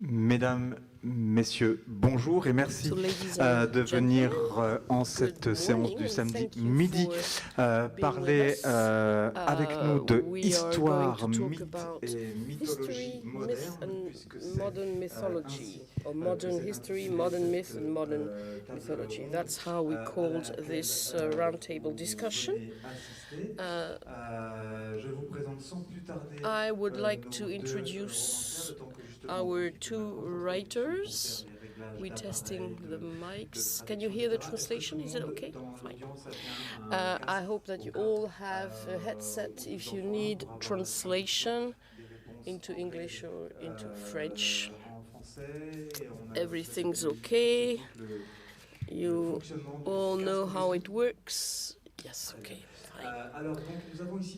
Mesdames, Messieurs, bonjour et merci de venir en cette séance du samedi midi parler avec nous de histoire, mythe et mythologie moderne, puisque c'est modern mythology, or modern history, modern myth, and modern mythology. That's how we called this roundtable discussion. I would like to introduce our two writers. We're testing the mics. Can you hear the translation? Is it okay? Fine. I hope that you all have a headset if you need translation into English or into French. Everything's okay. You all know how it works? Yes, okay, fine.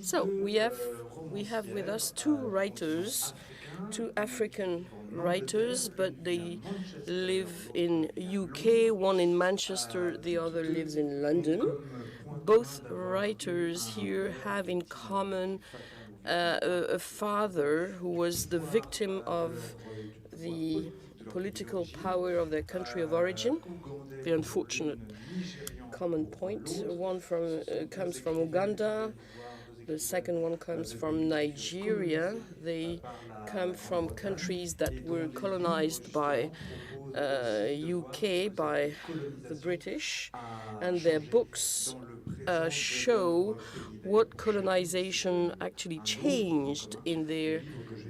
So we have with us two writers, two African writers, but they live in UK, one in Manchester, the other lives in London. Both writers here have in common a father who was the victim of the political power of their country of origin. The unfortunate common point. One comes from Uganda. The second one comes from Nigeria. They come from countries that were colonized by UK, by the British, and their books show what colonization actually changed in their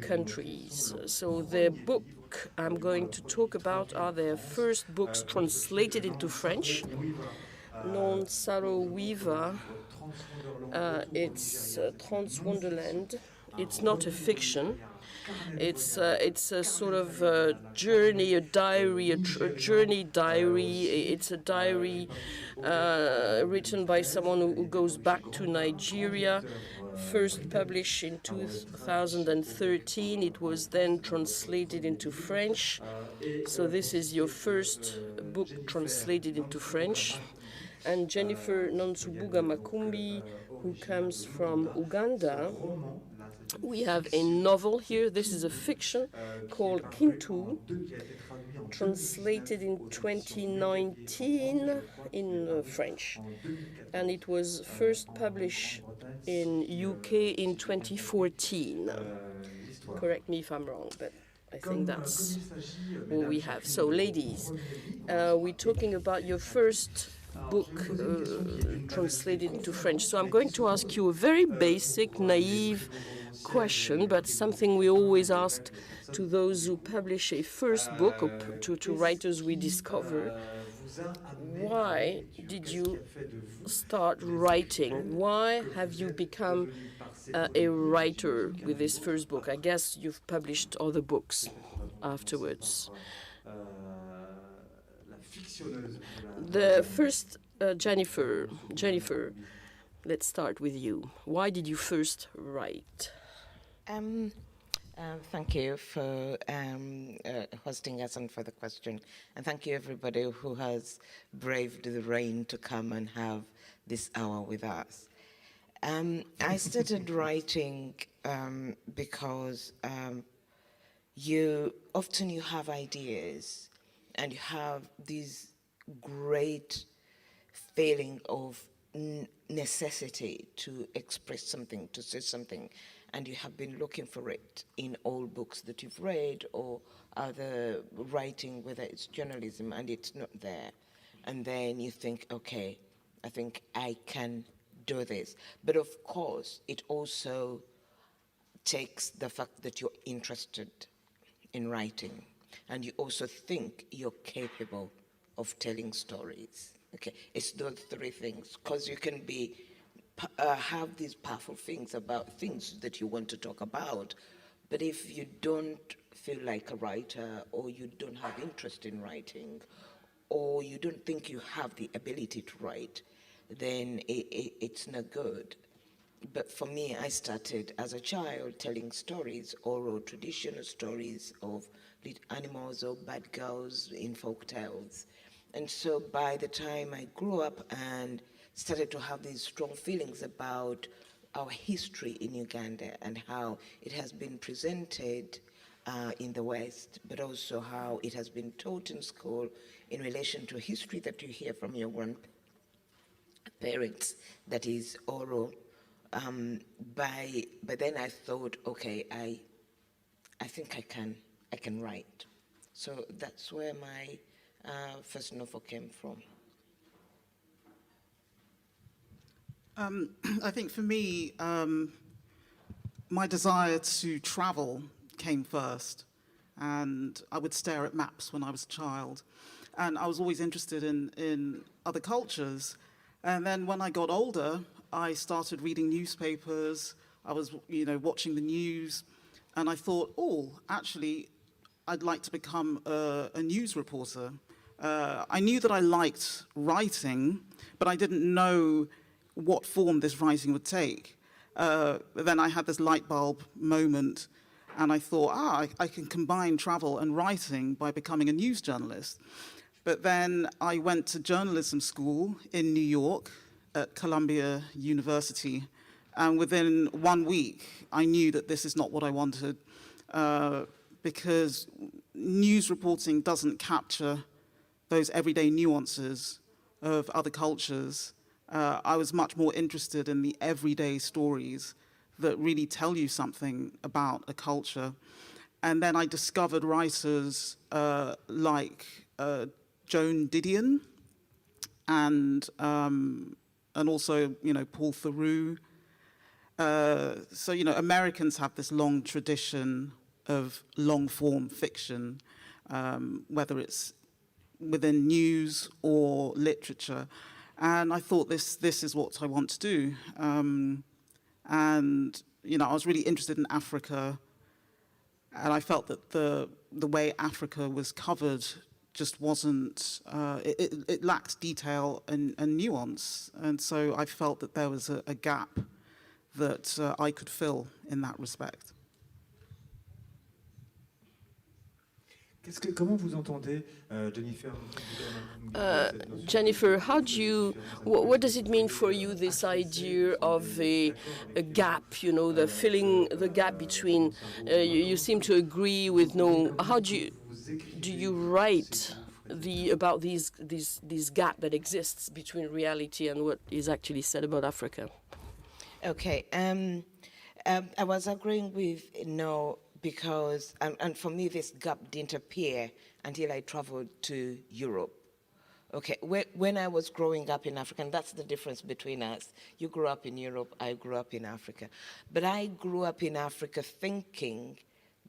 countries. So their book I'm going to talk about are their first books translated into French. Noo Saro-Wiwa, it's Transwonderland. It's not a fiction. It's a sort of journey, a diary, a journey diary. It's a diary written by someone who goes back to Nigeria. First published in 2013. It was then translated into French. So this is your first book translated into French. And Jennifer Nansubuga Makumbi, who comes from Uganda. We have a novel here. This is a fiction called Kintu, translated in 2019 in French. And it was first published in UK in 2014. Correct me if I'm wrong, but I think that's what we have. So, ladies, we're talking about your first book translated into French. So I'm going to ask you a very basic, naive question, but something we always ask to those who publish a first book, or to writers we discover. Why did you start writing? Why have you become a writer with this first book? I guess you've published other books afterwards. The first, Jennifer, let's start with you. Why did you first write? Thank you for hosting us and for the question. And thank you everybody who has braved the rain to come and have this hour with us. I started writing because you have ideas and you have this great feeling of necessity to express something, to say something, and you have been looking for it in all books that you've read or other writing, whether it's journalism, and it's not there. And then you think, okay, I think I can do this. But of course, it also takes the fact that you're interested in writing, and you also think you're capable of telling stories. Okay, it's those three things, because you can be have these powerful things about things that you want to talk about, but if you don't feel like a writer, or you don't have interest in writing, or you don't think you have the ability to write, then it's not good. But for me, I started as a child telling stories, oral traditional stories of animals or bad girls in folk tales. And so by the time I grew up and started to have these strong feelings about our history in Uganda and how it has been presented in the West, but also how it has been taught in school in relation to history that you hear from your grandparents, that is oral. But then I thought, okay, I think I can write. So that's where my first novel came from. I think for me, my desire to travel came first, and I would stare at maps when I was a child, and I was always interested in other cultures. And then when I got older, I started reading newspapers. I was, watching the news, and I thought, oh, actually, I'd like to become a news reporter. I knew that I liked writing, but I didn't know what form this writing would take. Then I had this light bulb moment, and I thought, I can combine travel and writing by becoming a news journalist. But then I went to journalism school in New York at Columbia University, and within 1 week, I knew that this is not what I wanted, because news reporting doesn't capture those everyday nuances of other cultures. I was much more interested in the everyday stories that really tell you something about a culture. And then I discovered writers like Joan Didion and also, Paul Theroux. So, Americans have this long tradition of long-form fiction, whether it's within news or literature. And I thought this is what I want to do. And, I was really interested in Africa, and I felt that the way Africa was covered just wasn't, it lacked detail and nuance. And so I felt that there was a gap that I could fill in that respect. Comment vous entendez, Jennifer? Jennifer, what does it mean for you, this idea of a gap, the filling the gap between, you seem to agree with Noo, how do you write about these gap that exists between reality and what is actually said about Africa? Okay, I was agreeing with Noo, because, and for me, this gap didn't appear until I traveled to Europe. Okay, when I was growing up in Africa, and that's the difference between us. You grew up in Europe, I grew up in Africa. But I grew up in Africa thinking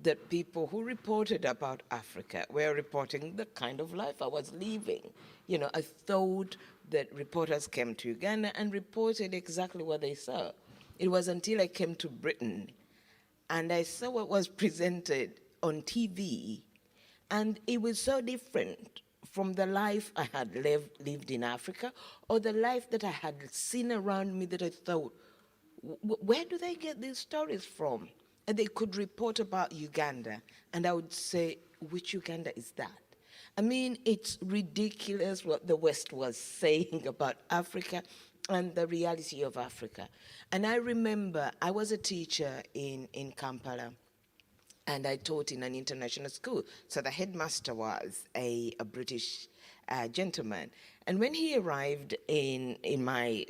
that people who reported about Africa were reporting the kind of life I was living. I thought that reporters came to Uganda and reported exactly what they saw. It was until I came to Britain and I saw what was presented on TV, and it was so different from the life I had lived in Africa, or the life that I had seen around me, that I thought, where do they get these stories from? And they could report about Uganda, and I would say, which Uganda is that? I mean, it's ridiculous what the West was saying about Africa and the reality of Africa. And I remember I was a teacher in Kampala, and I taught in an international school. So the headmaster was a British gentleman. And when he arrived in my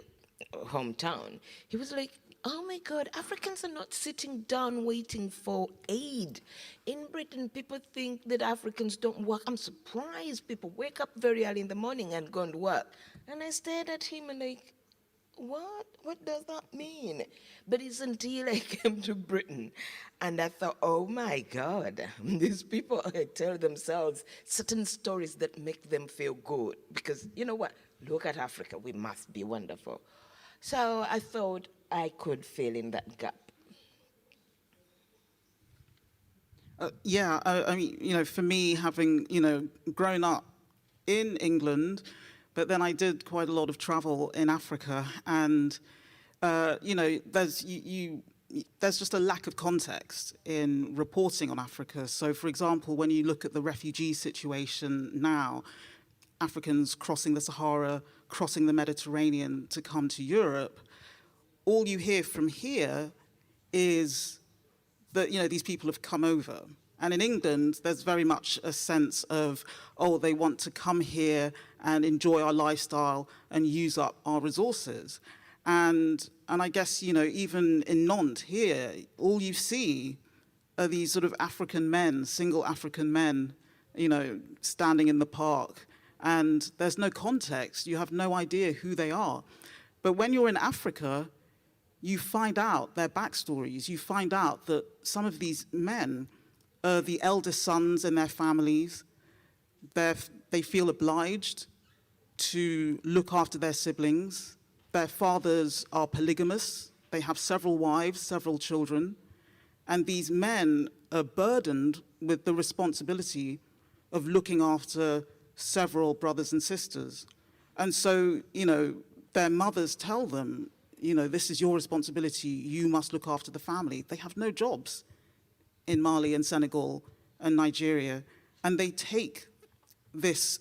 hometown, he was like, oh my God, Africans are not sitting down waiting for aid. In Britain, people think that Africans don't work. I'm surprised people wake up very early in the morning and go and work. And I stared at him and like, what? What does that mean? But it's until I came to Britain and I thought, oh my God, these people tell themselves certain stories that make them feel good. Because you know what? Look at Africa, we must be wonderful. So I thought I could fill in that gap. I mean, for me, having, grown up in England, but then I did quite a lot of travel in Africa, and there's just a lack of context in reporting on Africa. So, for example, when you look at the refugee situation now, Africans crossing the Sahara, crossing the Mediterranean to come to Europe, all you hear from here is that these people have come over, And in England, there's very much a sense of, oh, they want to come here and enjoy our lifestyle and use up our resources. And I guess, you know, even in Nantes here, all you see are these sort of African men, single African men, you know, standing in the park. And there's no context. You have no idea who they are. But when you're in Africa, you find out their backstories. You find out that some of these men are the eldest sons in their families. They feel obliged to look after their siblings. Their fathers are polygamous. They have several wives, several children. And these men are burdened with the responsibility of looking after several brothers and sisters. And so, you know, their mothers tell them, you know, this is your responsibility. You must look after the family. They have no jobs in Mali and Senegal and Nigeria. And they take this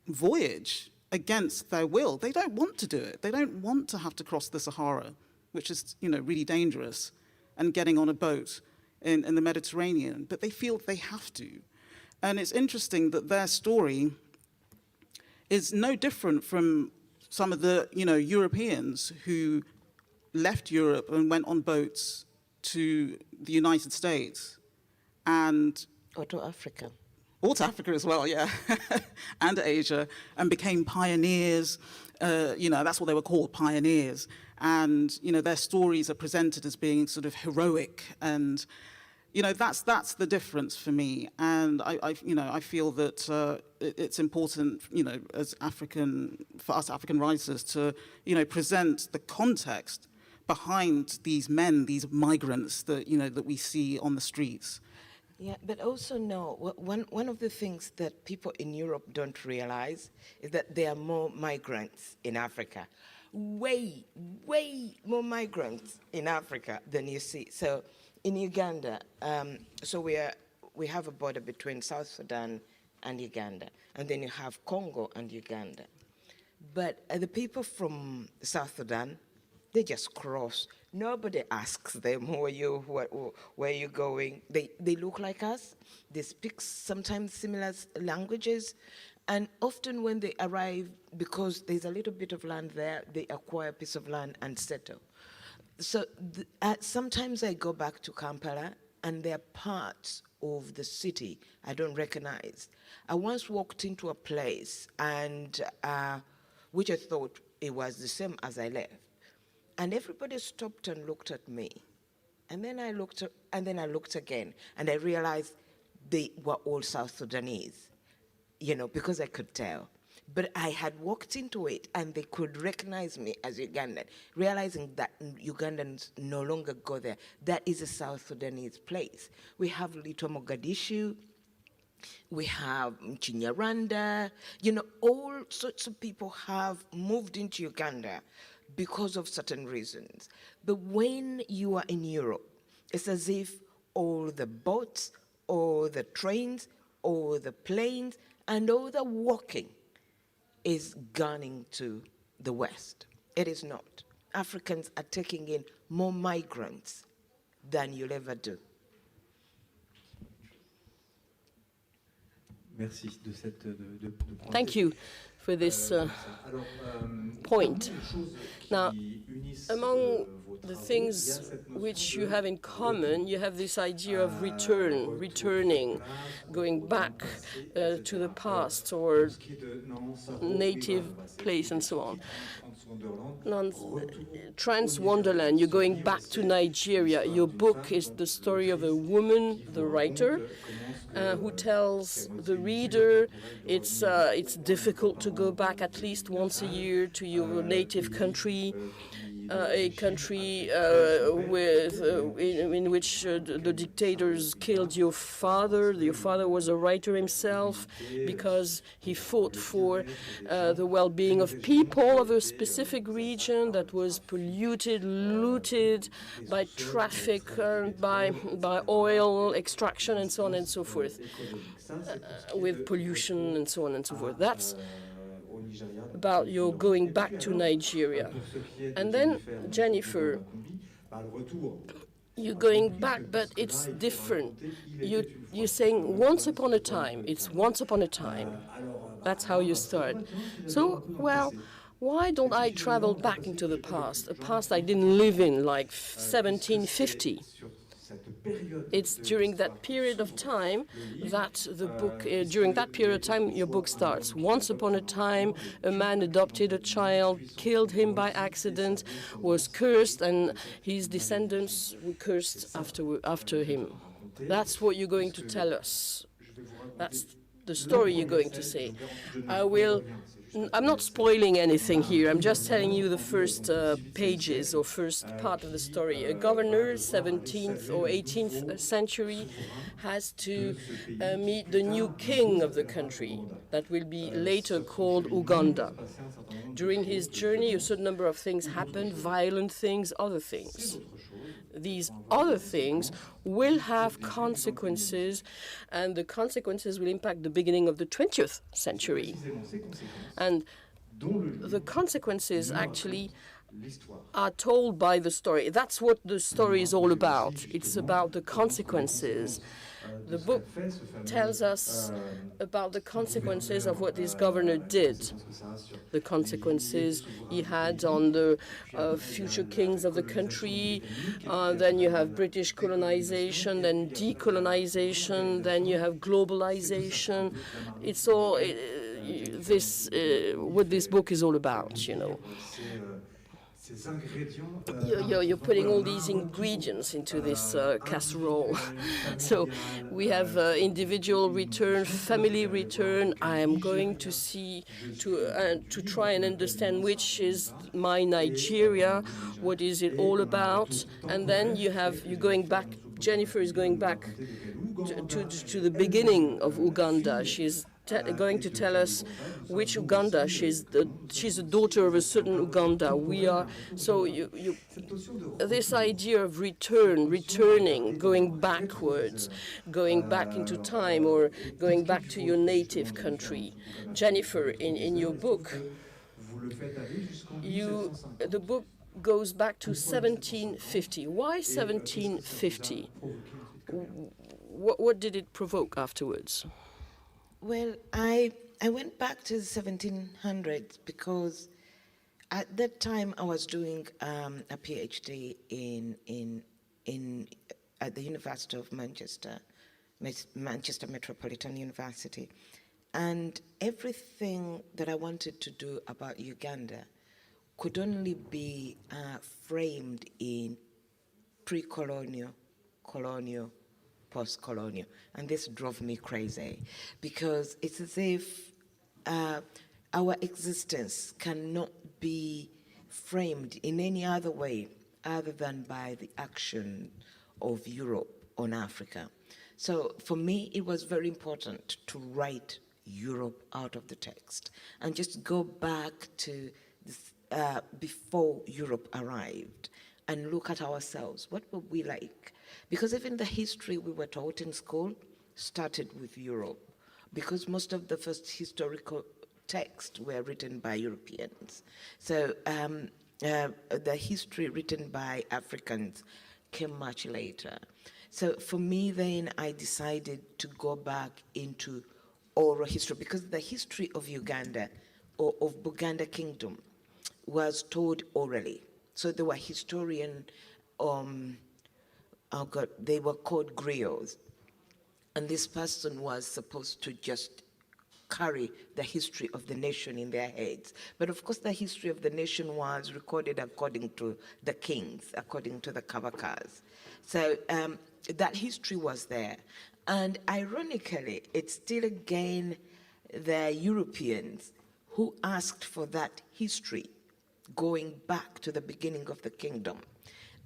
voyage against their will. They don't want to do it. They don't want to have to cross the Sahara, which is, you know, really dangerous, and getting on a boat in the Mediterranean. But they feel they have to. And it's interesting that their story is no different from some of the, you know, Europeans who left Europe and went on boats to the United States and... Or to Africa. Or to Africa as well, yeah, and Asia, and became pioneers. You know, that's what they were called, pioneers. And, you know, their stories are presented as being sort of heroic. And, you know, that's the difference for me. And I feel that it's important, you know, for us African writers to, you know, present the context behind these men, these migrants that, you know, that we see on the streets. Yeah, but also one of the things that people in Europe don't realize is that there are more migrants in Africa. Way more migrants in Africa than you see. So in Uganda, so we have a border between South Sudan and Uganda, and then you have Congo and Uganda. But the people from South Sudan, they just cross. Nobody asks them, who are you, where are you going? They look like us. They speak sometimes similar languages. And often when they arrive, because there's a little bit of land there, they acquire a piece of land and settle. So sometimes I go back to Kampala, and there are parts of the city I don't recognize. I once walked into a place, and which I thought it was the same as I left. And everybody stopped and looked at me. And then I looked again, and I realized they were all South Sudanese, you know, because I could tell. But I had walked into it, and they could recognize me as Ugandan, realizing that Ugandans no longer go there. That is a South Sudanese place. We have Little Mogadishu, we have Chinyaranda, you know, all sorts of people have moved into Uganda because of certain reasons. But when you are in Europe, it's as if all the boats, all the trains, all the planes, and all the walking is gunning to the West. It is not. Africans are taking in more migrants than you'll ever do. Thank you for this point. Now, among the things which you have in common, you have this idea of returning, going back to the past or native place and so on. Transwonderland, you're going back to Nigeria. Your book is the story of a woman, the writer, who tells the reader it's difficult to go back at least once a year to your native country, a country in which the dictators killed your father. Your father was a writer himself because he fought for the well-being of people of a specific region that was polluted, looted by traffic, by oil extraction and so on and so forth, with pollution and so on and so forth. That's about your going back to Nigeria. And then Jennifer You're going back, but it's different. You're saying once upon a time. It's once upon a time. That's how you start. So, well, why don't I travel back into the past? A past I didn't live in, like 1750. It's during that period of time that the book, during that period of time, your book starts. Once upon a time, a man adopted a child, killed him by accident, was cursed, and his descendants were cursed after him. That's what you're going to tell us. That's the story you're going to say. I'm not spoiling anything here. I'm just telling you the first pages or first part of the story. A governor, 17th or 18th century, has to meet the new king of the country that will be later called Ouganda. During his journey, a certain number of things happen, violent things, other things. These other things will have consequences, and the consequences will impact the beginning of the 20th century. And the consequences actually are told by the story. That's what the story is all about. It's about the consequences. The book tells us about the consequences of what this governor did, the consequences he had on the future kings of the country. Then you have British colonization, then decolonization, then you have globalization. It's all what this book is all about, you know. You're putting all these ingredients into this casserole. So we have individual return, family return. I am going to see, to try and understand which is my Nigeria, what is it all about. And then you're going back, Jennifer is going back to the beginning of Uganda. She's going to tell us which Uganda. She's the daughter of a certain Uganda. So this idea of returning, going backwards, going back into time, or going back to your native country. Jennifer, in your book, the book goes back to 1750. Why 1750? What did it provoke afterwards? Well, I went back to the 1700s because at that time I was doing a PhD at the University of Manchester, Manchester Metropolitan University, and everything that I wanted to do about Uganda could only be framed in pre-colonial, colonial, post-colonial, and this drove me crazy because it's as if our existence cannot be framed in any other way other than by the action of Europe on Africa. So for me, it was very important to write Europe out of the text and just go back to this, before Europe arrived and look at ourselves. What were we like? Because even the history we were taught in school started with Europe, because most of the first historical texts were written by Europeans. So the history written by Africans came much later. So for me then, I decided to go back into oral history, because the history of Uganda, or of Buganda Kingdom, was told orally. So there were historians, they were called griots. And this person was supposed to just carry the history of the nation in their heads. But of course, the history of the nation was recorded according to the kings, according to the Kabakas. So that history was there. And ironically, it's still again the Europeans who asked for that history going back to the beginning of the kingdom.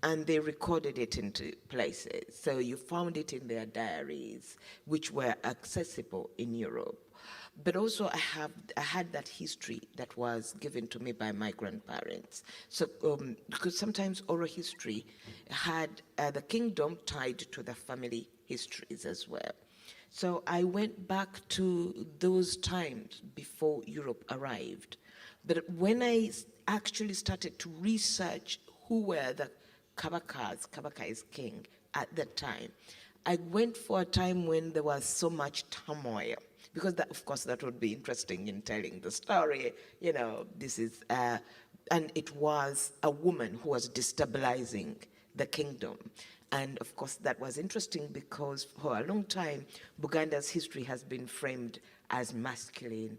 And they recorded it into places. So you found it in their diaries, which were accessible in Europe. But also I had that history that was given to me by my grandparents. So because sometimes oral history had the kingdom tied to the family histories as well. So I went back to those times before Europe arrived. But when I actually started to research who were the Kabaka is king at that time. I went for a time when there was so much turmoil, because that, of course, that would be interesting in telling the story. You know, this is, and it was a woman who was destabilizing the kingdom. And of course, that was interesting because for a long time, Buganda's history has been framed as masculine,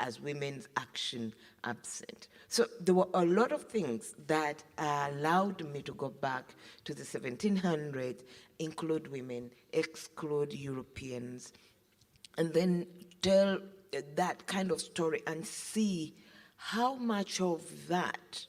as women's action absent. So there were a lot of things that allowed me to go back to the 1700s, include women, exclude Europeans, and then tell that kind of story and see how much of that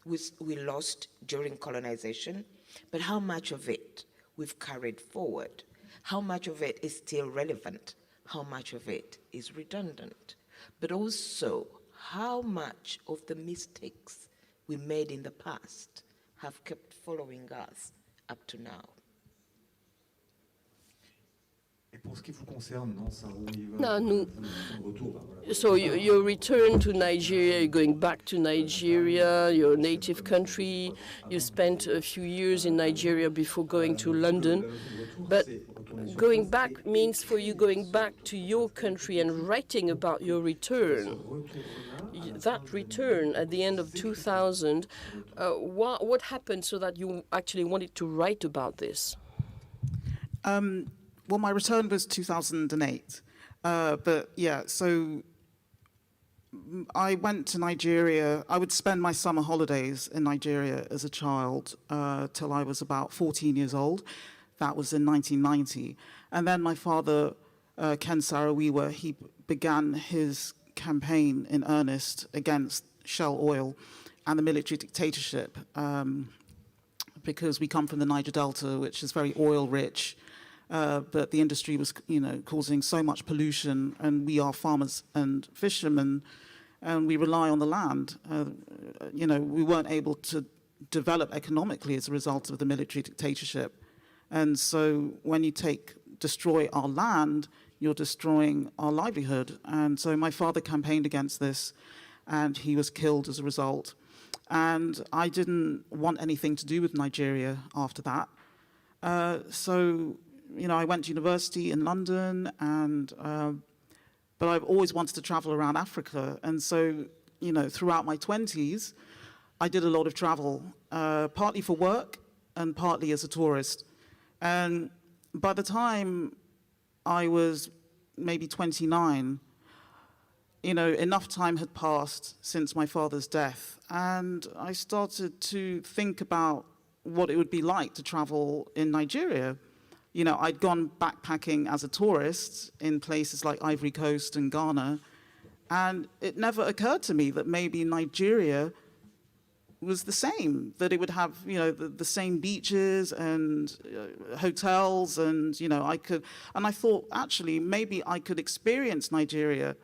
we lost during colonization, but how much of it we've carried forward, how much of it is still relevant, how much of it is redundant, but also how much of the mistakes we made in the past have kept following us up to now. Now, so you return to Nigeria, you're going back to Nigeria, your native country. You spent a few years in Nigeria before going to London. But going back means for you going back to your country and writing about your return. That return at the end of 2000, what happened so that you actually wanted to write about this? Well, my return was 2008. But yeah, so I went to Nigeria. I would spend my summer holidays in Nigeria as a child till I was about 14 years old. That was in 1990. And then my father, Noo Saro-Wiwa, he began his campaign in earnest against Shell Oil and the military dictatorship, because we come from the Niger Delta, which is very oil-rich. But the industry was, causing so much pollution, and we are farmers and fishermen, and we rely on the land. We weren't able to develop economically as a result of the military dictatorship. And so when you destroy our land, you're destroying our livelihood. And so my father campaigned against this, and he was killed as a result. And I didn't want anything to do with Nigeria after that. I went to university in London, but I've always wanted to travel around Africa. And so, throughout my 20s, I did a lot of travel, partly for work and partly as a tourist. And by the time I was maybe 29, enough time had passed since my father's death. And I started to think about what it would be like to travel in Nigeria. I'd gone backpacking as a tourist in places like Ivory Coast and Ghana, and it never occurred to me that maybe Nigeria was the same, that it would have, the same beaches and hotels, and, I thought, actually, maybe I could experience Nigeria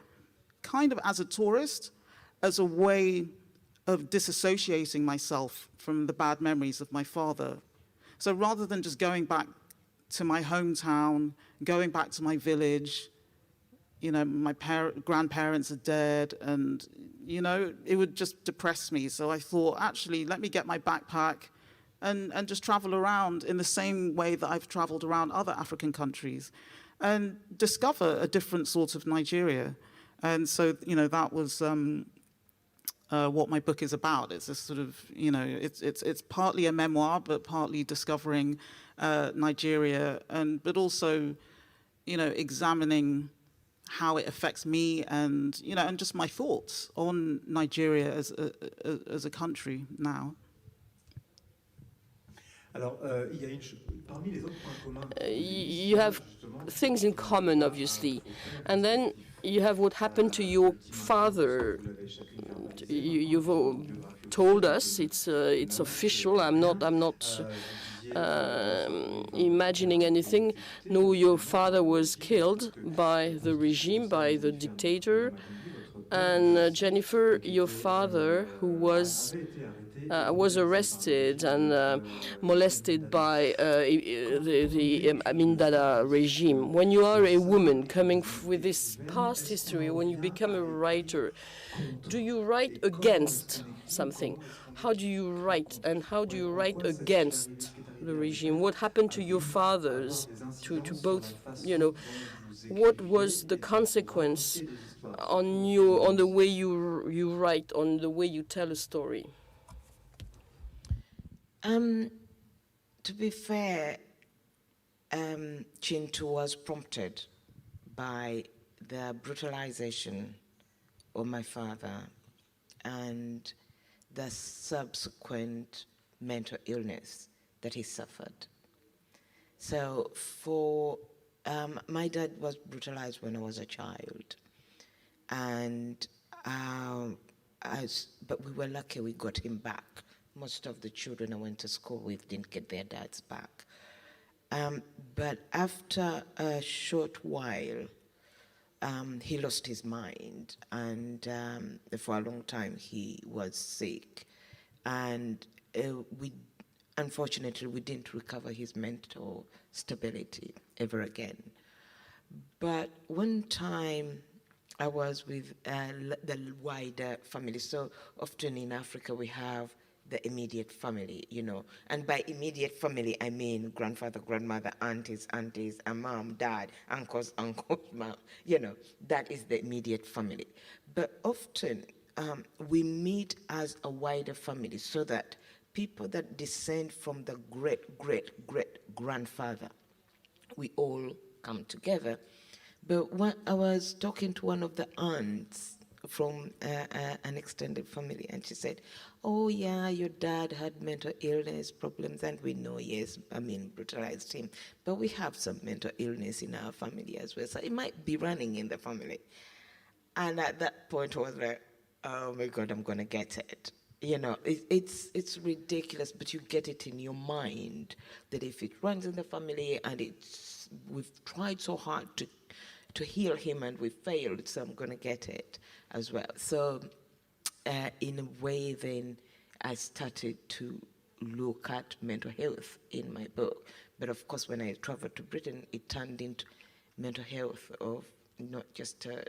kind of as a tourist, as a way of disassociating myself from the bad memories of my father. So rather than just going back to my hometown, going back to my village, my grandparents are dead, and, it would just depress me. So I thought, actually, let me get my backpack and just travel around in the same way that I've traveled around other African countries and discover a different sort of Nigeria. And so, that was what my book is about. It's a sort of, it's partly a memoir, but partly discovering Nigeria, but also, examining how it affects me, and and just my thoughts on Nigeria as a country now. You have things in common, obviously, and then you have what happened to your father. You've told us it's official. I'm not imagining anything. No, your father was killed by the regime, by the dictator, And Jennifer, your father, who was arrested and molested by the Amin Dada regime. When you are a woman coming with this past history, when you become a writer, do you write against something? How do you write, and how do you write against the regime? What happened to your fathers, to both, you know, what was the consequence on the way you write, on the way you tell a story? To be fair, Kintu was prompted by the brutalization of my father and the subsequent mental illness that he suffered. So my dad was brutalized when I was a child, and but we were lucky we got him back. Most of the children I went to school with didn't get their dads back. But after a short while, he lost his mind, and for a long time he was sick. And unfortunately, we didn't recover his mental stability ever again. But one time, I was with the wider family. So often in Africa, we have the immediate family, you know. And by immediate family, I mean grandfather, grandmother, aunties, a mom, dad, uncles, mom. You know, that is the immediate family. But often, we meet as a wider family so that people that descend from the great-great-great-grandfather, we all come together. But when I was talking to one of the aunts from an extended family, and she said, oh yeah, your dad had mental illness problems, and we know, yes, I mean, brutalized him, but we have some mental illness in our family as well, so it might be running in the family. And at that point I was like, oh my God, I'm gonna get it. You know, it's ridiculous, but you get it in your mind that if it runs in the family, and we've tried so hard to heal him and we failed, so I'm going to get it as well. So in a way, then I started to look at mental health in my book. But of course, when I traveled to Britain, it turned into mental health of not just a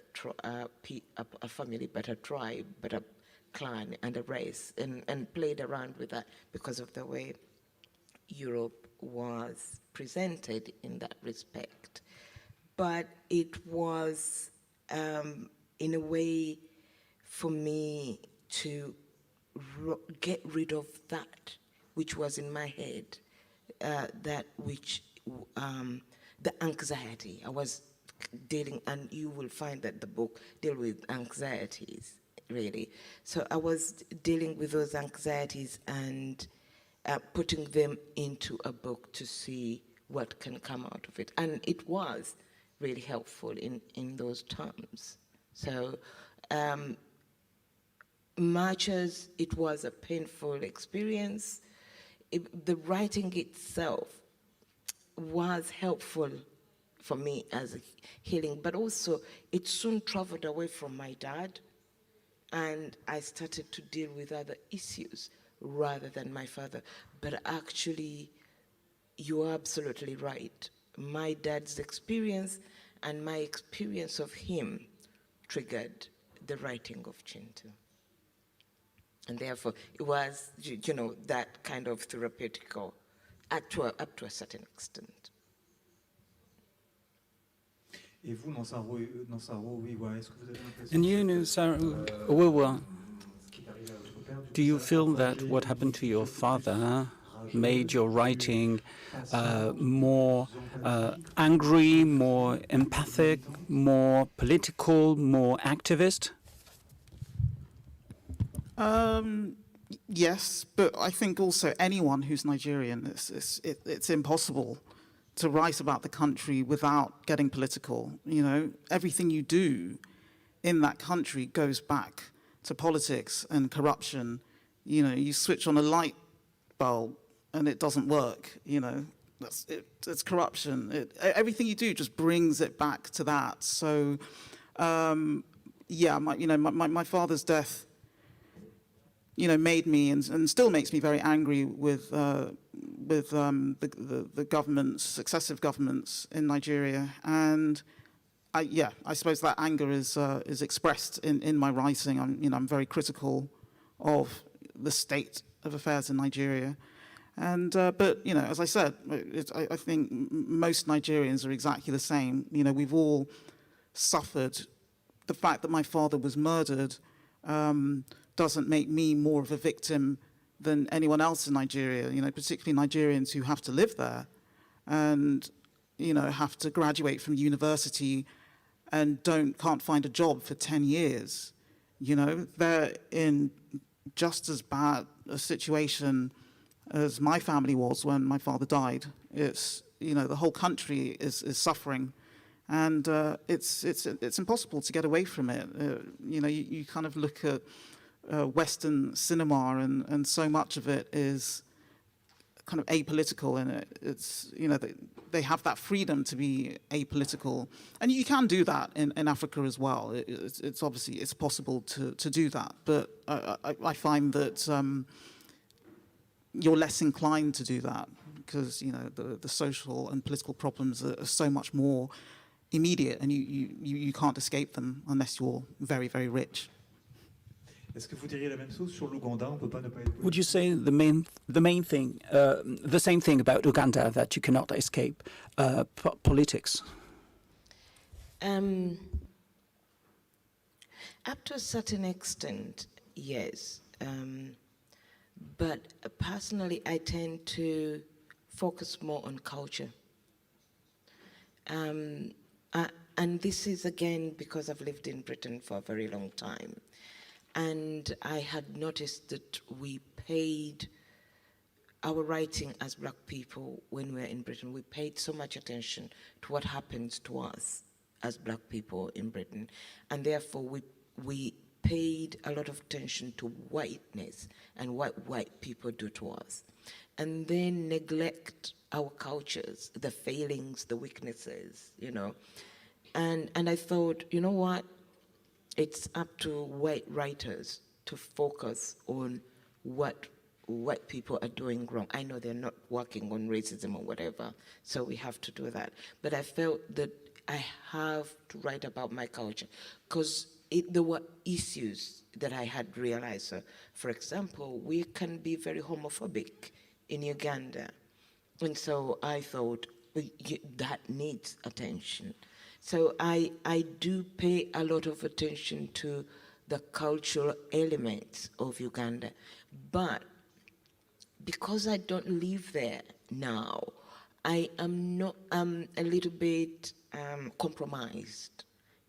family, but a tribe, but a clan and a race, and played around with that because of the way Europe was presented in that respect. But it was, in a way, for me to get rid of that which was in my head, the anxiety. I was dealing, and you will find that the book deals with anxieties, really. So I was dealing with those anxieties and putting them into a book to see what can come out of it. And it was really helpful in those terms. So much as it was a painful experience, the writing itself was helpful for me as a healing, but also it soon traveled away from my dad, and I started to deal with other issues rather than my father. But actually, you're absolutely right. My dad's experience and my experience of him triggered the writing of Kintu. And therefore, it was, you know, that kind of therapeutical up to a certain extent. And you, Noo Saro-Wiwa, do you feel that what happened to your father made your writing more angry, more empathic, more political, more activist? Yes, but I think also anyone who's Nigerian, it's impossible to write about the country without getting political. You know, everything you do in that country goes back to politics and corruption. You know, you switch on a light bulb and it doesn't work. You know, it's corruption. Everything you do just brings it back to that. So yeah, my father's death, made me and still makes me very angry with the governments, successive governments in Nigeria, and I suppose that anger is expressed in my writing. I'm very critical of the state of affairs in Nigeria, and but as I said, I think most Nigerians are exactly the same. We've all suffered. The fact that my father was murdered doesn't make me more of a victim than anyone else in Nigeria. Particularly Nigerians who have to live there and have to graduate from university and can't find a job for 10 years. They're in just as bad a situation as my family was when my father died. It's, the whole country is suffering, and it's impossible to get away from it. You kind of look at Western cinema, and so much of it is kind of apolitical, and it's they have that freedom to be apolitical, and you can do that in Africa as well. It's obviously it's possible to do that, but I find that you're less inclined to do that because the social and political problems are so much more immediate, and you can't escape them unless you're very, very rich. Est-ce que vous diriez la même chose sur l'Ouganda? On peut pas ne pas être... Would you say the main thing, the same thing about Uganda, that you cannot escape politics? Up to a certain extent, yes. But personally, I tend to focus more on culture. And this is, again, because I've lived in Britain for a very long time. And I had noticed that we paid our writing as Black people when we were in Britain. We paid so much attention to what happens to us as Black people in Britain. And therefore, we paid a lot of attention to whiteness and what white people do to us. And then neglect our cultures, the failings, the weaknesses, And I thought, you know what? It's up to white writers to focus on what white people are doing wrong. I know they're not working on racism or whatever, so we have to do that. But I felt that I have to write about my culture because there were issues that I had realized. So, for example, we can be very homophobic in Uganda. And so I thought that needs attention. So I do pay a lot of attention to the cultural elements of Uganda. But because I don't live there now, I am not a little bit compromised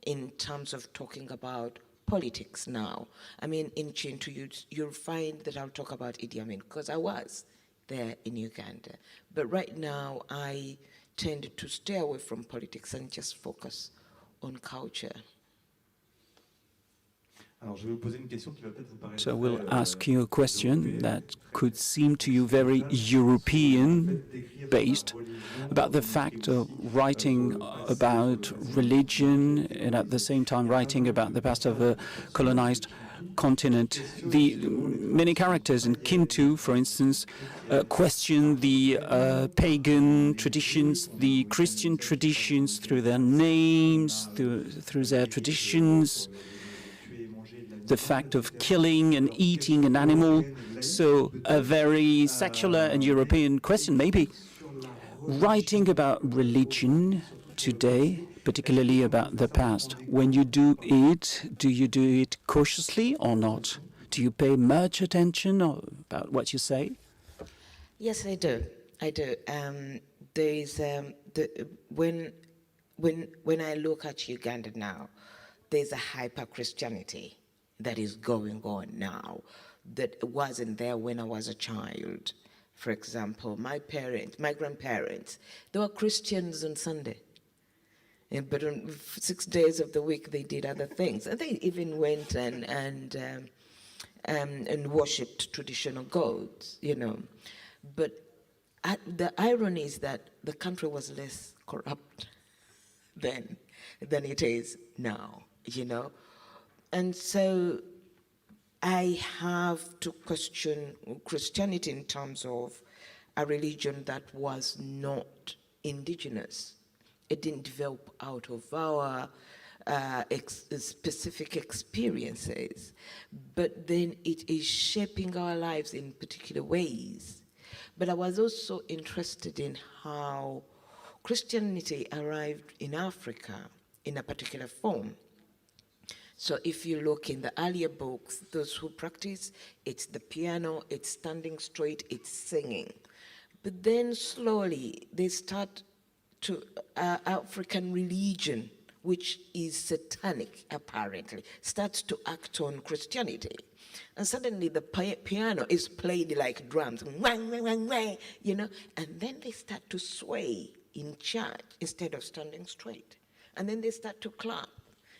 in terms of talking about politics now. I mean, in Kintu, you'll find that I'll talk about Idi Amin because I was there in Uganda. But right now, I tend to stay away from politics and just focus on culture. So we'll ask you a question that could seem to you very European-based about the fact of writing about religion and at the same time writing about the past of a colonized continent. The many characters in Kintu, for instance, question the pagan traditions, the Christian traditions through their names, through their traditions, the fact of killing and eating an animal. So a very secular and European question, maybe. Writing about religion today, particularly about the past, when you do you do it cautiously or not? Do you pay much attention about what you say? Yes, I do. I do. There is when I look at Uganda now, there's a hyper-Christianity that is going on now that wasn't there when I was a child. For example, my grandparents, they were Christians on Sunday. But on 6 days of the week, they did other things. And they even went and worshipped traditional gods, But the irony is that the country was less corrupt then than it is now, And so I have to question Christianity in terms of a religion that was not indigenous. It didn't develop out of our specific experiences, but then it is shaping our lives in particular ways. But I was also interested in how Christianity arrived in Africa in a particular form. So if you look in the earlier books, those who practice, it's the piano, it's standing straight, it's singing. But then slowly they start to African religion, which is satanic apparently, starts to act on Christianity. And suddenly the piano is played like drums, you know, and then they start to sway in church instead of standing straight. And then they start to clap.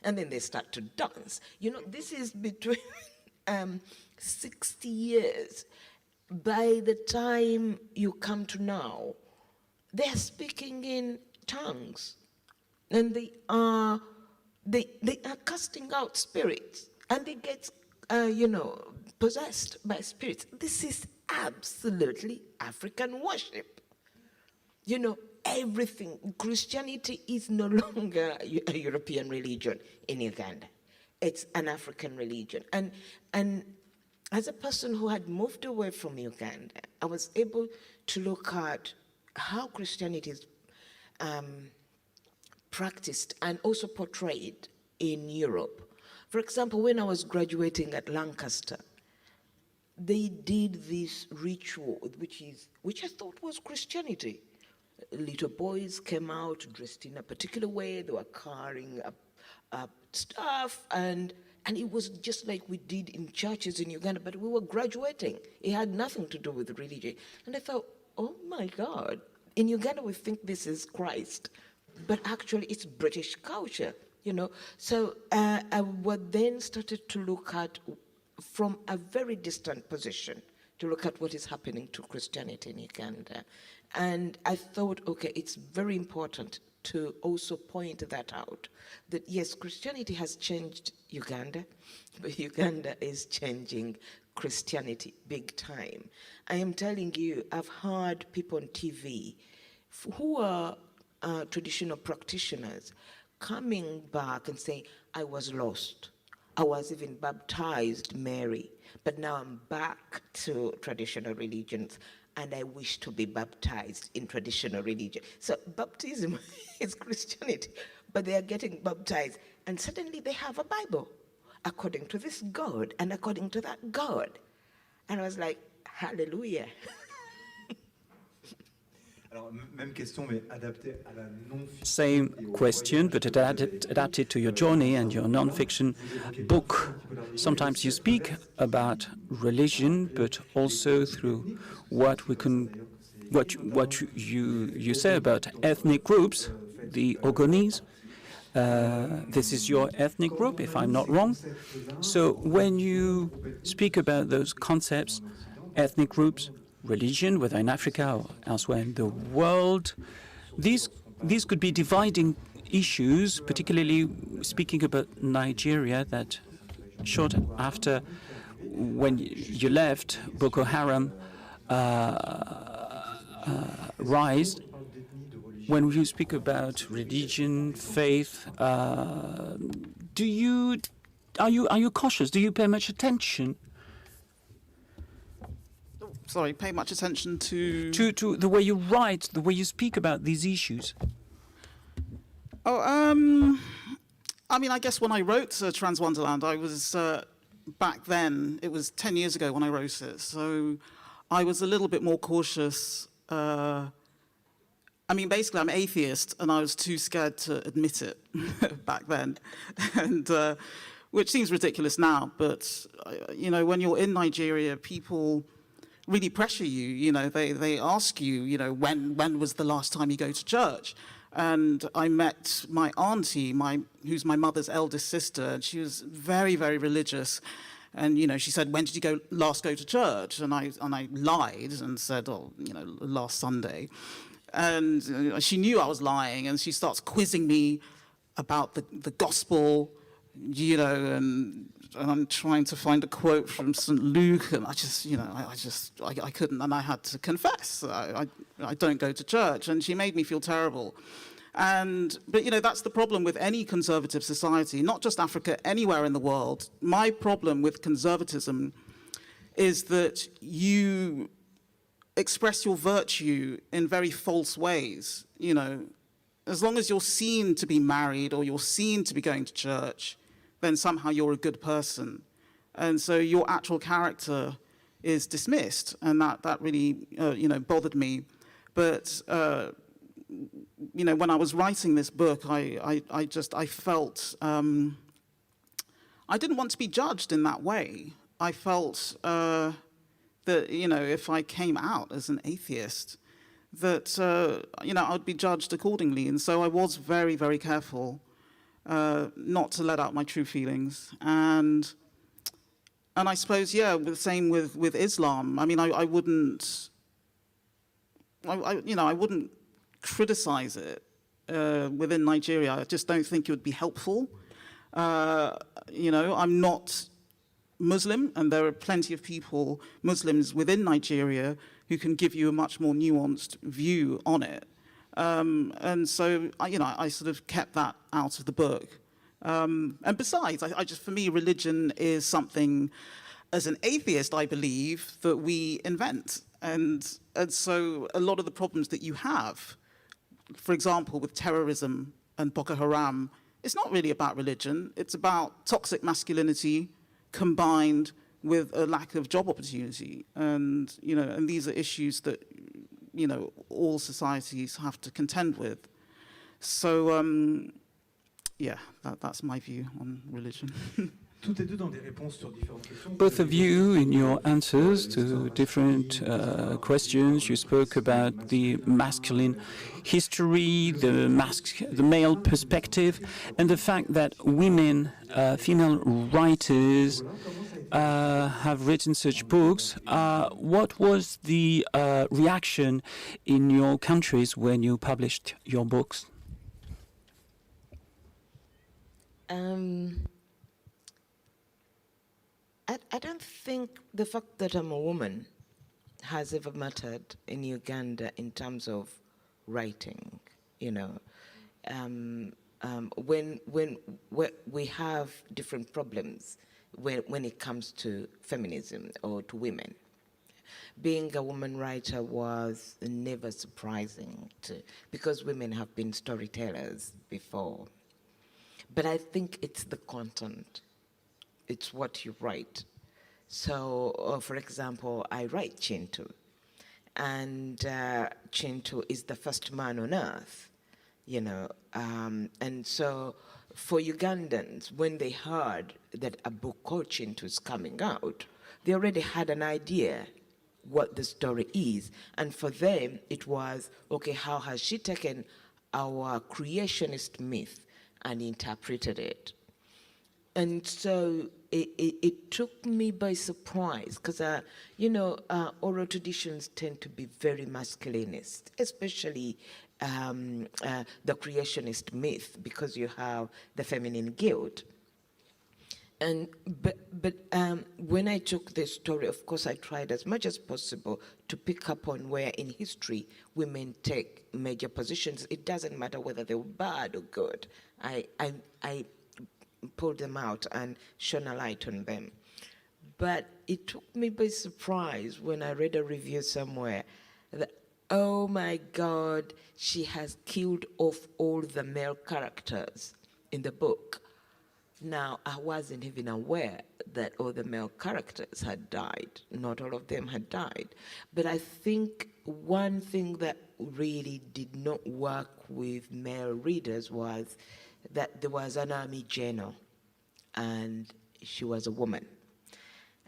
And then they start to dance. You know, this is between 60 years. By the time you come to now, they're speaking in tongues. And they are casting out spirits. And they get, you know, possessed by spirits. This is absolutely African worship. You know, everything. Christianity is no longer a European religion in Uganda. It's an African religion. And as a person who had moved away from Uganda, I was able to look at how Christianity is practiced and also portrayed in Europe. For example, when I was graduating at Lancaster, they did this ritual, which I thought was Christianity. Little boys came out dressed in a particular way. They were carrying up stuff, and it was just like we did in churches in Uganda, but we were graduating. It had nothing to do with religion. And I thought, oh my God, in Uganda we think this is Christ, but actually it's British culture, you know. So I then started to look at, from a very distant position, to look at what is happening to Christianity in Uganda. And I thought, okay, it's very important to also point that out, that yes, Christianity has changed Uganda, but Uganda is changing Christianity big time. I am telling you, I've heard people on TV who are traditional practitioners coming back and saying, I was lost. I was even baptized Mary, but now I'm back to traditional religions, and I wish to be baptized in traditional religion. So baptism is Christianity, but they are getting baptized, and suddenly they have a Bible, according to this God, and according to that God. And I was like, hallelujah. Same question, but adapted to your journey and your non-fiction book. Sometimes you speak about religion, but also through what you say about ethnic groups, the Ogonese. This is your ethnic group, if I'm not wrong. So when you speak about those concepts, ethnic groups, religion, whether in Africa or elsewhere in the world, these could be dividing issues, particularly speaking about Nigeria, that short after when you left, Boko Haram rise. When you speak about religion, faith, are you cautious? Do you pay much attention? Sorry, pay much attention to the way you write, the way you speak about these issues. Oh, I mean, I guess when I wrote Transwonderland, I was back then. It was 10 years ago when I wrote it, so I was a little bit more cautious. I mean, basically, I'm atheist, and I was too scared to admit it back then, and which seems ridiculous now. But you know, when you're in Nigeria, people really pressure you. You know, they ask you, you know, when was the last time you go to church? And I met my auntie, who's my mother's eldest sister, and she was very, very religious. And you know, she said, "When did you last go to church?" And I lied and said, "Oh, you know, last Sunday." And she knew I was lying, and she starts quizzing me about the gospel. you know, and I'm trying to find a quote from St. Luke, and I just, you know, I couldn't, and I had to confess I don't go to church, and she made me feel terrible. But, you know, that's the problem with any conservative society, not just Africa, anywhere in the world. My problem with conservatism is that you express your virtue in very false ways, you know. As long as you're seen to be married or you're seen to be going to church, then somehow you're a good person. And so your actual character is dismissed, and that really, you know, bothered me. But, you know, when I was writing this book, I felt, I didn't want to be judged in that way. I felt that, you know, if I came out as an atheist, that, you know, I'd be judged accordingly. And so I was very, very careful not to let out my true feelings. And I suppose, yeah, the same with Islam. I mean, I wouldn't, you know, I wouldn't criticize it within Nigeria. I just don't think it would be helpful. You know, I'm not Muslim, and there are plenty of people, Muslims within Nigeria, who can give you a much more nuanced view on it. And so, you know, I sort of kept that out of the book. And besides, I just, for me, religion is something, as an atheist, I believe, that we invent. And so a lot of the problems that you have, for example, with terrorism and Boko Haram, it's not really about religion. It's about toxic masculinity combined with a lack of job opportunity. And, you know, and these are issues that, you know, all societies have to contend with. So, yeah, that's my view on religion. Both of you, in your answers to different questions, you spoke about the masculine history, the male perspective, and the fact that women, female writers, have written such books. What was the reaction in your countries when you published your books? I don't think the fact that I'm a woman has ever mattered in Uganda in terms of writing. You know, when we have different problems when it comes to feminism or to women. Being a woman writer was never surprising because women have been storytellers before. But I think it's the content. It's what you write. So, for example, I write Kintu, and Kintu is the first man on earth, you know. And so, for Ugandans, when they heard that a book called Kintu is coming out, they already had an idea what the story is. And for them, it was, okay, how has she taken our creationist myth and interpreted it? And so it took me by surprise because, you know, oral traditions tend to be very masculinist, especially the creationist myth, because you have the feminine guilt. And but when I took this story, of course, I tried as much as possible to pick up on where in history women take major positions. It doesn't matter whether they were bad or good. I pulled them out and shone a light on them. But it took me by surprise when I read a review somewhere that, oh my God, she has killed off all the male characters in the book. Now, I wasn't even aware that all the male characters had died. Not all of them had died. But I think one thing that really did not work with male readers was that there was an army general, and she was a woman.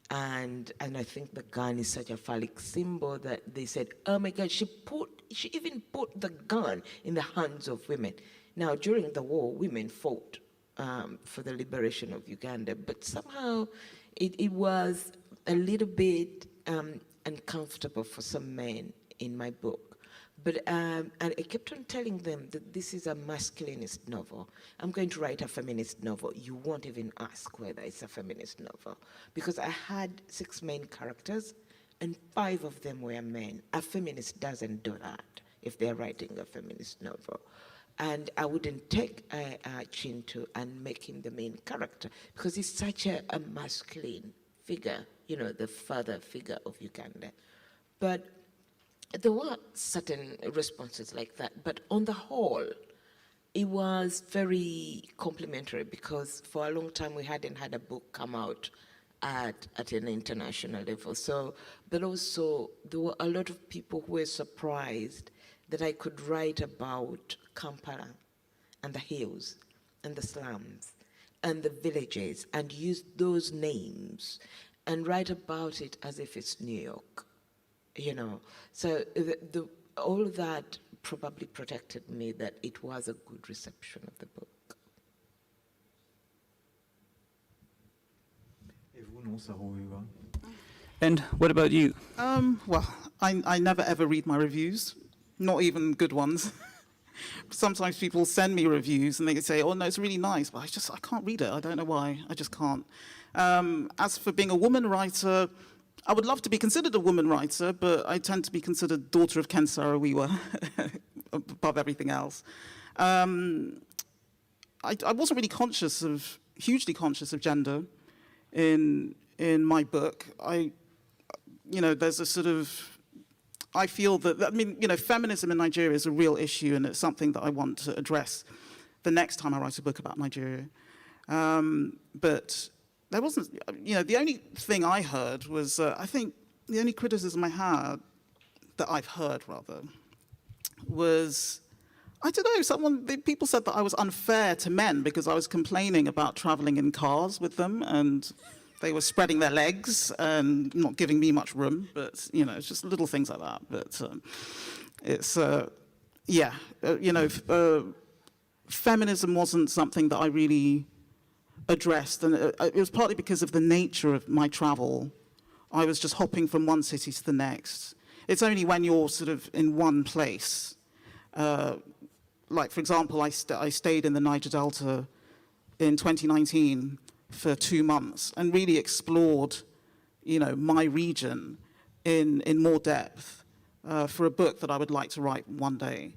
And I think the gun is such a phallic symbol that they said, oh my God, she even put the gun in the hands of women. Now, during the war, women fought for the liberation of Uganda, but somehow it was a little bit uncomfortable for some men in my book. And I kept on telling them that this is a masculinist novel. I'm going to write a feminist novel. You won't even ask whether it's a feminist novel. Because I had 6 main characters, and 5 of them were men. A feminist doesn't do that if they're writing a feminist novel. And I wouldn't take Kintu and make him the main character, because he's such a masculine figure, you know, the father figure of Uganda. But there were certain responses like that, but on the whole, it was very complimentary, because for a long time we hadn't had a book come out at an international level. So, but also there were a lot of people who were surprised that I could write about Kampala and the hills and the slums and the villages and use those names and write about it as if it's New York. You know, so all of that probably protected me, that it was a good reception of the book. And what about you? Well, I never ever read my reviews, not even good ones. Sometimes people send me reviews and they say, oh no, it's really nice, but I can't read it. I don't know why, I just can't. As for being a woman writer, I would love to be considered a woman writer, but I tend to be considered daughter of Ken Saro-Wiwa above everything else. I wasn't really hugely conscious of gender in my book. There's a sort of, I feel that, I mean, you know, feminism in Nigeria is a real issue, and it's something that I want to address the next time I write a book about Nigeria. But there wasn't, you know, the only thing I heard was, I think the only criticism I had, that I've heard rather, was, I don't know, people said that I was unfair to men because I was complaining about traveling in cars with them, and they were spreading their legs and not giving me much room, but, you know, it's just little things like that. But it's, feminism wasn't something that I really addressed, and it was partly because of the nature of my travel. I was just hopping from one city to the next. It's only when you're sort of in one place, like for example, I stayed in the Niger Delta in 2019 for 2 months and really explored, you know, my region in more depth for a book that I would like to write one day.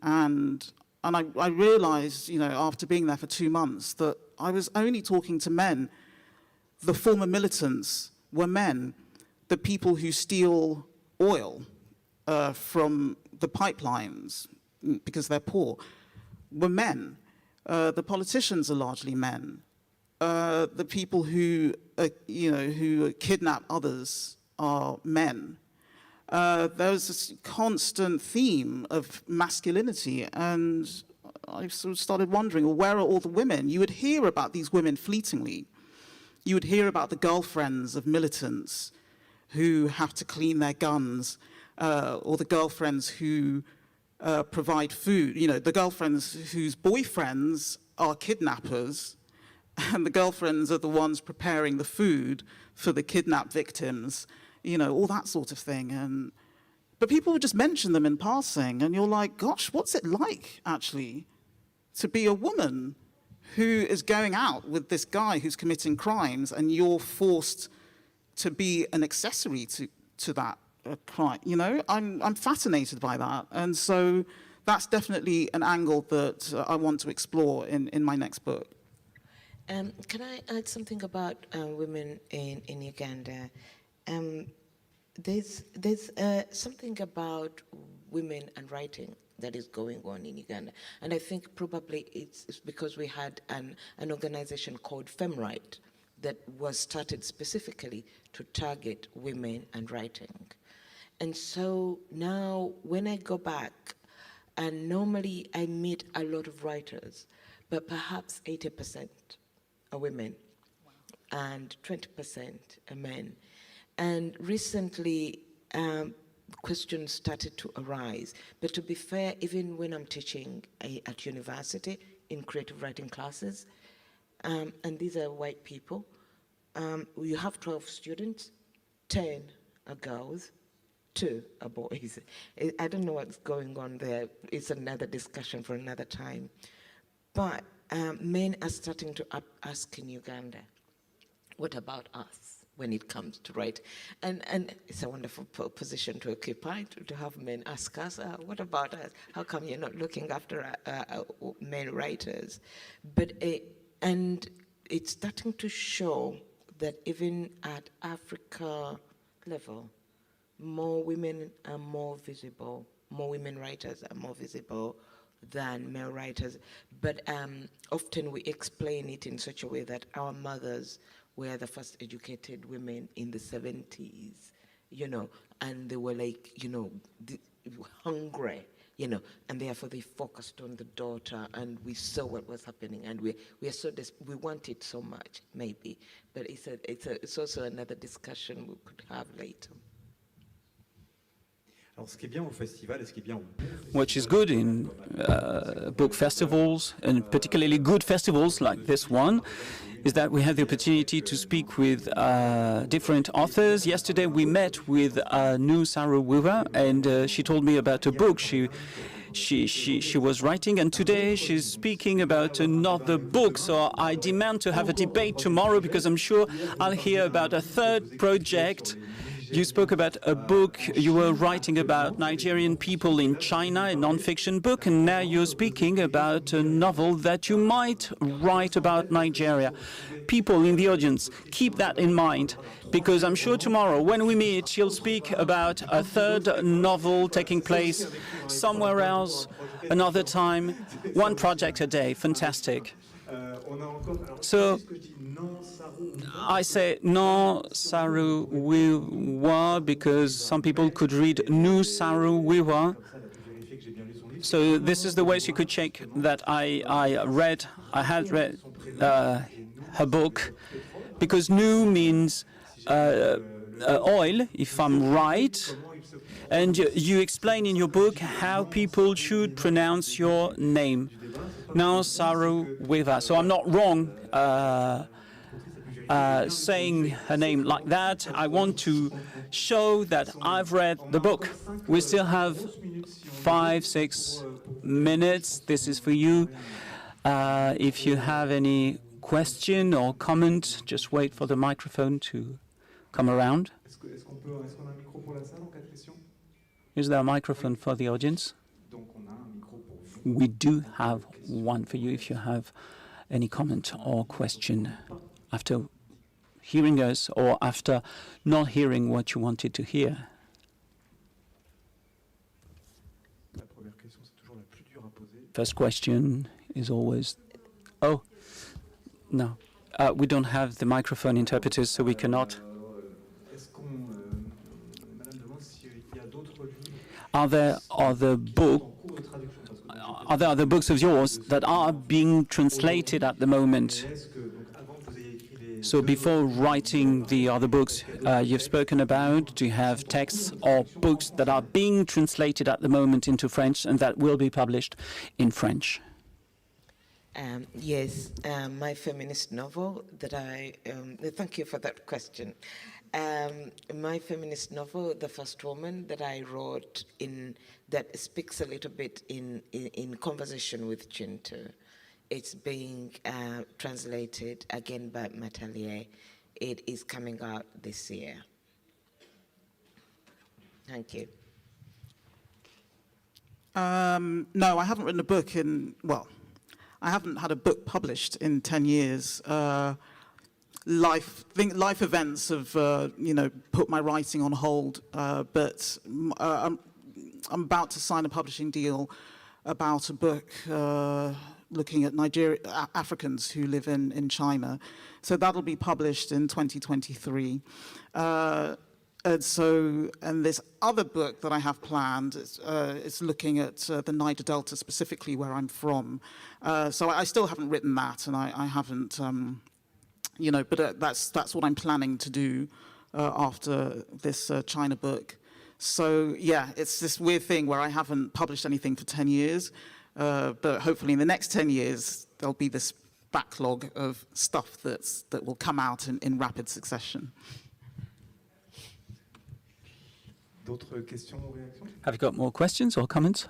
And I realized, you know, after being there for 2 months, that I was only talking to men. The former militants were men. The people who steal oil from the pipelines because they're poor were men. The politicians are largely men. The people who kidnap others are men. There's this constant theme of masculinity, and I sort of started wondering, well, where are all the women? You would hear about these women fleetingly. You would hear about the girlfriends of militants who have to clean their guns, or the girlfriends who provide food. You know, the girlfriends whose boyfriends are kidnappers, and the girlfriends are the ones preparing the food for the kidnapped victims. You know, all that sort of thing. But people would just mention them in passing, and you're like, gosh, what's it like, actually, to be a woman who is going out with this guy who's committing crimes, and you're forced to be an accessory to that crime? You know, I'm fascinated by that. And so that's definitely an angle that I want to explore in my next book. Can I add something about women in Uganda? There's something about women and writing that is going on in Uganda, and I think probably it's because we had an organization called FemRight that was started specifically to target women and writing. And so now when I go back, and normally I meet a lot of writers, but perhaps 80% are women and 20% are men. And recently, questions started to arise. But to be fair, even when I'm teaching at university in creative writing classes, and these are white people, you have 12 students, 10 are girls, two are boys. I don't know what's going on there. It's another discussion for another time. But men are starting to ask in Uganda, what about us when it comes to write? And it's a wonderful position to occupy, to have men ask us, what about us? How come you're not looking after men writers? But and it's starting to show that even at Africa level, more women are more visible, more women writers are more visible than male writers. But often we explain it in such a way that our mothers were the first educated women in the 70s, you know, and they were like, you know, hungry, you know, and therefore they focused on the daughter, and we saw what was happening, and we are so we want it so much, maybe, but it's also another discussion we could have later. Which is good in book festivals, and particularly good festivals like this one, is that we have the opportunity to speak with different authors. Yesterday we met with Noo Saro-Wiwa, and she told me about a book she was writing, and today she's speaking about another book. So I demand to have a debate tomorrow, because I'm sure I'll hear about a third project. You spoke about a book you were writing about Nigerian people in China, a non-fiction book, and now you're speaking about a novel that you might write about Nigeria. People in the audience, keep that in mind, because I'm sure tomorrow when we meet, you'll speak about a third novel taking place somewhere else, another time, one project a day. Fantastic. So I say Noo Saro-Wiwa because some people could read Noo Saro-Wiwa. So this is the way she could check that I had read her book, because Noo means oil, if I'm right. And you explain in your book how people should pronounce your name, Noo Saro-Wiwa. So I'm not wrong saying her name like that. I want to show that I've read the book. We still have 5-6 minutes. This is for you. If you have any question or comment, just wait for the microphone to come around. Is there a microphone for the audience? We do have one for you if you have any comment or question after hearing us or after not hearing what you wanted to hear. First question is always, oh, no. We don't have the microphone interpreters, so we cannot. Are there other books of yours that are being translated at the moment? So before writing the other books you've spoken about, do you have texts or books that are being translated at the moment into French and that will be published in French? Yes, my feminist novel that thank you for that question. My feminist novel, The First Woman, that I wrote that speaks a little bit in conversation with Kintu. It's being translated again by Matelier. It is coming out this year. Thank you. No, I haven't written a book I haven't had a book published in 10 years. Life events have, put my writing on hold. But I'm about to sign a publishing deal about a book looking at Africans who live in China. So that'll be published in 2023. And this other book that I have planned is looking at the Niger Delta, specifically where I'm from. So I still haven't written that, and I haven't, but that's what I'm planning to do after this China book. So yeah, it's this weird thing where I haven't published anything for 10 years, but hopefully in the next 10 years, there'll be this backlog of stuff that will come out in rapid succession. D'autres questions ou réactions? Have you got more questions or comments?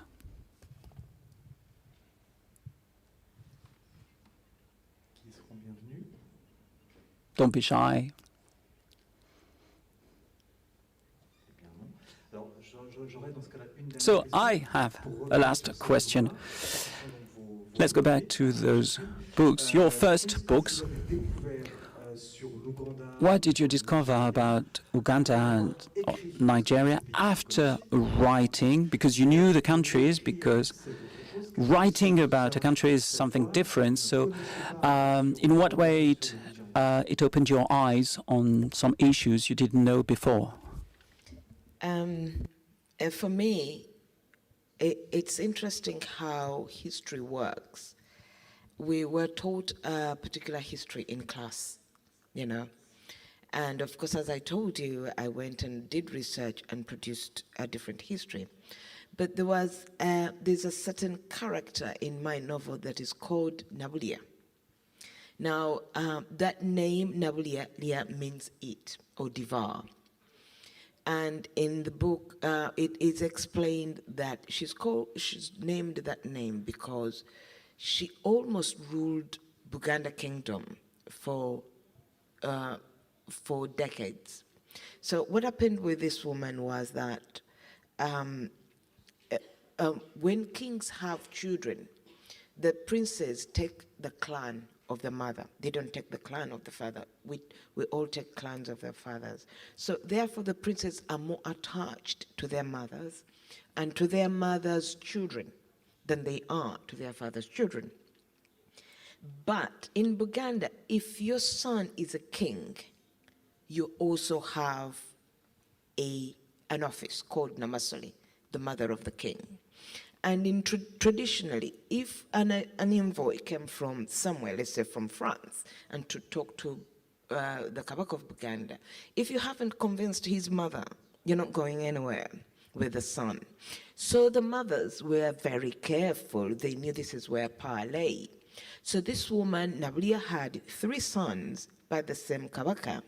Qui seront bienvenus. Don't be shy. So I have a last question. Let's go back to those books, your first books. What did you discover about Uganda and Nigeria after writing? Because you knew the countries, because writing about a country is something different. So in what way it opened your eyes on some issues you didn't know before? For me, it's interesting how history works. We were taught a particular history in class, you know. And of course, as I told you, I went and did research and produced a different history. But there's a certain character in my novel that is called Nabulia. Now, that name, Nabulia, means eat or devour. And in the book, it is explained that she's named that name because she almost ruled Buganda Kingdom for decades. So what happened with this woman was that when kings have children, the princes take the clan of the mother. They don't take the clan of the father. We all take clans of their fathers. So therefore the princes are more attached to their mothers and to their mothers' children than they are to their father's children. But in Buganda, if your son is a king, you also have an office called Namasole, the mother of the king. And traditionally, if an envoy came from somewhere, let's say from France, and to talk to the Kabaka of Buganda, if you haven't convinced his mother, you're not going anywhere with the son. So the mothers were very careful. They knew this is where power lay. So this woman, Nabulia, had 3 sons by the same Kabaka.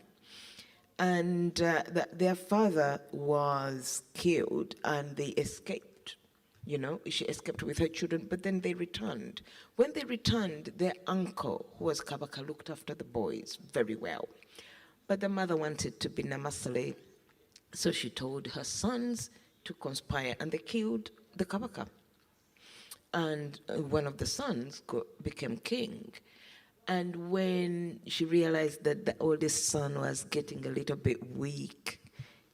And their father was killed and they escaped. You know, she escaped with her children, but then they returned. When they returned, their uncle, who was Kabaka, looked after the boys very well. But the mother wanted to be Namasole, so she told her sons to conspire, and they killed the Kabaka. And one of the sons became king. And when she realized that the oldest son was getting a little bit weak,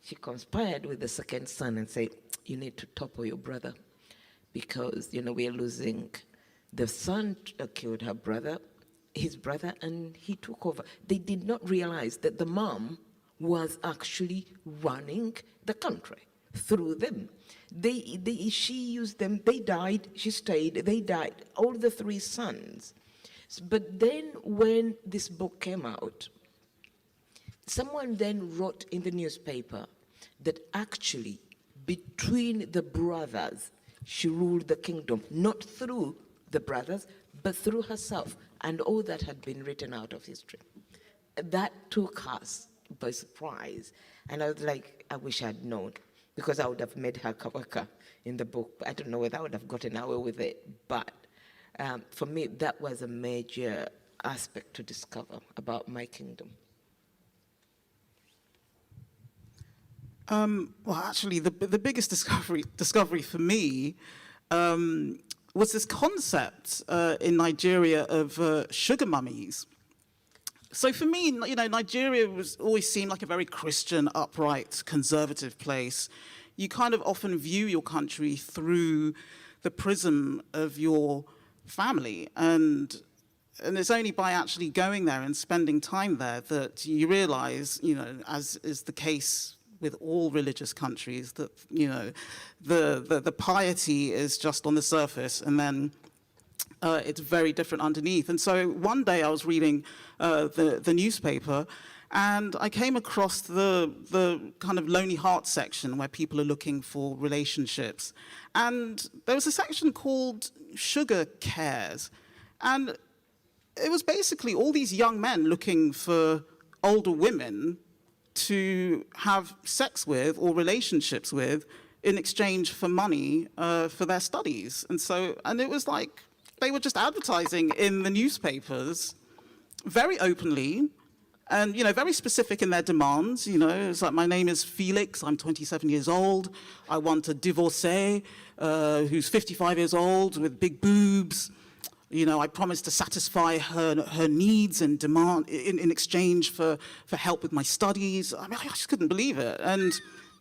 she conspired with the second son and said, you need to topple your brother because, you know, we are losing. The son killed his brother, and he took over. They did not realize that the mom was actually running the country through them. She used them, they died, she stayed, they died, all the 3 sons. But then when this book came out, someone then wrote in the newspaper that actually between the brothers, she ruled the kingdom, not through the brothers, but through herself, and all that had been written out of history. That took us by surprise. And I was like, I wish I'd known, because I would have made her Kabaka in the book. I don't know whether I would have gotten away with it, but for me, that was a major aspect to discover about my kingdom. Well, actually, the biggest discovery for me was this concept in Nigeria of sugar mummies. So for me, you know, Nigeria always seemed like a very Christian, upright, conservative place. You kind of often view your country through the prism of your family, and it's only by actually going there and spending time there that you realize, you know, as is the case with all religious countries, that, you know, the piety is just on the surface, and then it's very different underneath. And so one day I was reading the newspaper, and I came across the kind of Lonely Heart section where people are looking for relationships. And there was a section called Sugar Cares. And it was basically all these young men looking for older women to have sex with or relationships with in exchange for money for their studies. And it was like they were just advertising in the newspapers very openly and, very specific in their demands. It's like, my name is Felix, I'm 27 years old. I want a divorcee who's 55 years old with big boobs. I promise to satisfy her needs and demand in exchange for help with my studies. I mean, I just couldn't believe it. And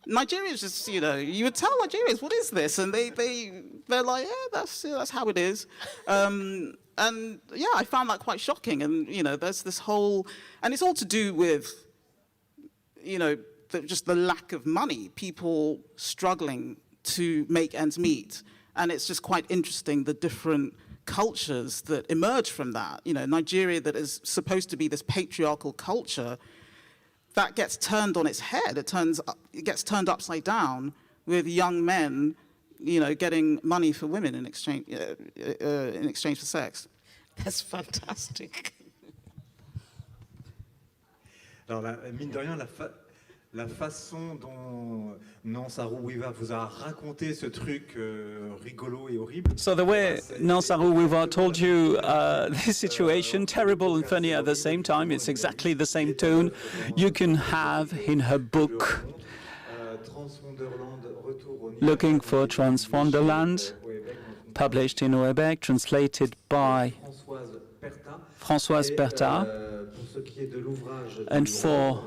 Nigerians just, you would tell Nigerians, what is this? And they're like, yeah, that's how it is. And yeah, I found that quite shocking. And, there's this whole, and it's all to do with, just the lack of money, people struggling to make ends meet. And it's just quite interesting, the different cultures that emerge from that. Nigeria, that is supposed to be this patriarchal culture, that gets turned on its head. It gets turned upside down with young men, getting money for women in exchange for sex. That's fantastic. Alors, mine de rien, la façon dont Noo Saro-Wiwa vous a raconté ce truc rigolo et horrible. So the way Noo Saro-Wiwa told you this situation, terrible and funny at the same time, it's exactly the same tone you can have in her book, Looking for Transwonderland, published in Avec, translated by Françoise Bertha, and for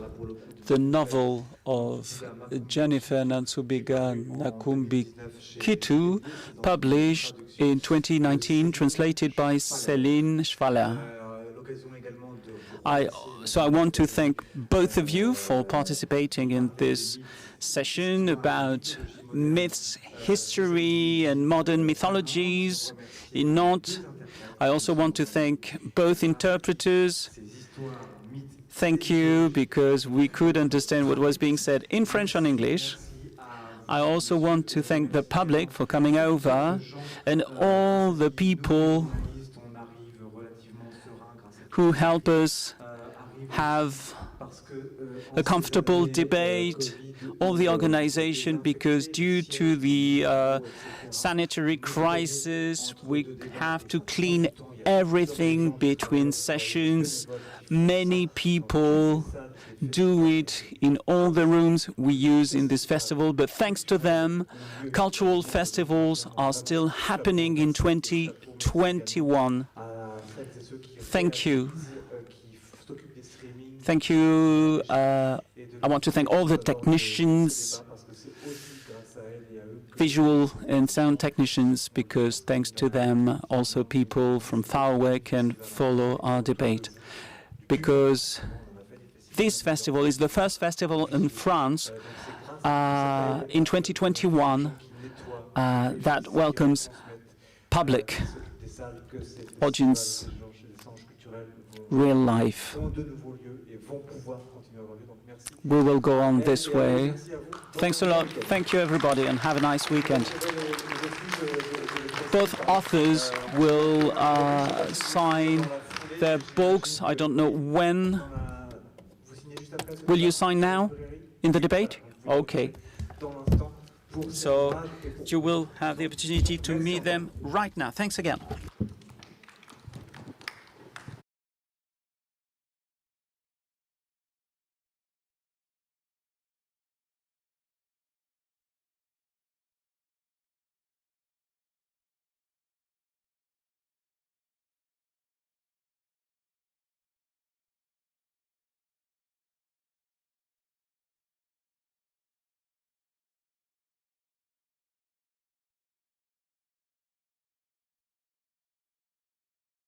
the novel of Jennifer Nansubuga Makumbi, Kintu, published in 2019, translated by Céline Schwaller. So I want to thank both of you for participating in this session about myths, history, and modern mythologies in Nantes. I also want to thank both interpreters. Thank you, because we could understand what was being said in French and English. I also want to thank the public for coming over and all the people who help us have a comfortable debate, all the organization, because due to the sanitary crisis, we have to clean everything between sessions. Many people do it in all the rooms we use in this festival, but thanks to them, cultural festivals are still happening in 2021. Thank you. Thank you. I want to thank all the technicians, visual and sound technicians, because thanks to them, also people from far away can follow our debate. Because this festival is the first festival in France in 2021 that welcomes public audience, real life. We will go on this way. Thanks a lot. Thank you, everybody, and have a nice weekend. Both authors will sign their books. I don't know when. Will you sign now in the debate? Okay. So you will have the opportunity to meet them right now. Thanks again.